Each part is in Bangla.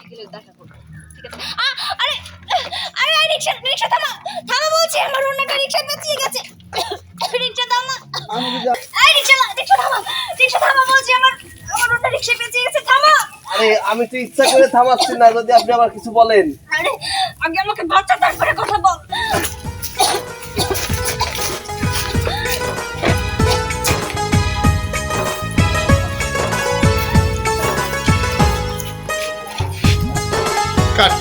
গেলে দেখা করব। ঠিক আছে। আরে আরে আরে রিকশা রিকশা থামা থামা বলছি, আমার অন্যটা রিকশা পেঁচিয়ে গেছে। রিকশা থামা। আমি যদি আরে রিকশা থামা বলছি, আমার অন্যটা রিকশা পেঁচিয়ে গেছে, থামা। আরে আমি তো ইচ্ছা করে থামাচ্ছি না, যদি আপনি আবার কিছু বলেন। আরে আগে আমাকে বাচ্চা তারপরে কথা বল। কাট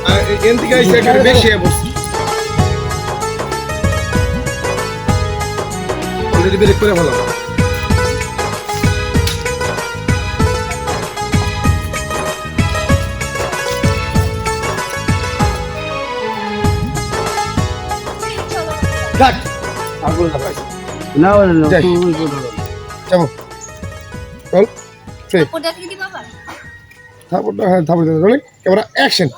আর এন থেকে আইসা একটু বেশি বসছি অলরেডি ব্রেক করে ভালো কাট আগুন লাগাই না না যাই। যাবো চল প্লে ওটা কি দিবা আবার? থাপড়টা হ্যাঁ থাপড় রোলিং ক্যামেরা অ্যাকশন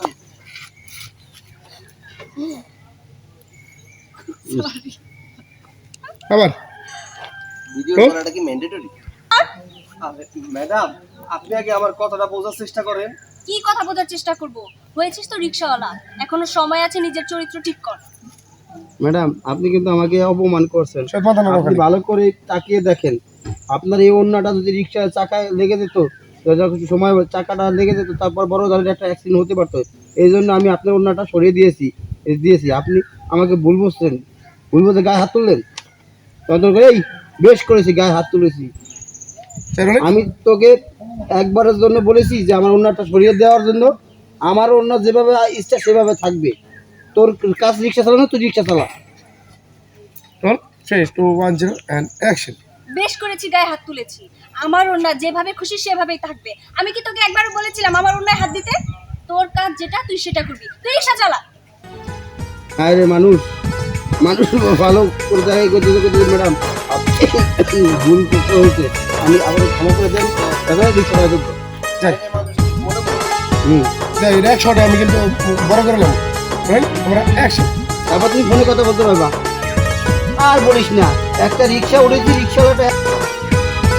আবার ভিডিও হুম? করাটা কি ম্যান্ডেটরি? ম্যাডাম, আপনি আগে আমার কথাটা বোঝার চেষ্টা করেন। কি কথা বোঝার চেষ্টা করব? হয়েছিস তো রিকশাওয়ালা, এখনো সময় আছে, নিজের চরিত্র ঠিক কর। ম্যাডাম, আপনি কিন্তু আমাকে অপমান করছেন। সব মাথা না আপনি ভালো করে তাকিয়ে দেখেন, আপনার এই ওন্নাটা যদি রিক্সার চাকায় লেগে যেত, যখন সময় চাকাটা লেগে যেত, তারপর বড় ধরনের একটা অ্যাক্সিডেন্ট হতে পারতো। এই জন্য আমি আপনার ওন্নাটা সরিয়ে দিয়েছি। আপনি আমাকে ভুল বুঝছেন, ভুল বুঝে গায়ে হাত তুললেন। তখন এই বেশ করেছি, গায়ে হাত তুলেছি। আমি তোকে একবারের জন্য বলেছি যে আমার ওন্নাটা সরিয়ে দেওয়ার জন্য। আমার ওন্না যেভাবে ইচ্ছা সেভাবে থাকবে। তোর কাজ রিক্সা চালানো, তুই রিক্সা চালা। চল 3 2 1 0 এন্ড অ্যাকশন বেশ করেছি, গায়ে হাত তুলেছি। আমার অন্য যেভাবে খুশি সেভাবেই থাকবে। আমি কি তোকে একবারও বলেছিলাম আমার অন্যায় হাত দিতে? তোর কাজ যেটা তুই সেটা করবি, তুই রিক্সা চালা। আরে মানুষ ভালো করে দেখাই করতে ম্যাডাম, আপনি ভুল করতে হয়েছে। আমি আবার ক্ষমা করে দেন, তাহলে রিক্সা দেবো। যাই মনে করুন যাই এক শটে আমি কিন্তু বড় করে নেব রাইট আমরা অ্যাকশন তারপর তুমি ফোনে কথা বলতে পারবা। আর বলিস না, একটা রিক্সা উঠেছি, রিক্সাওয়ালাটা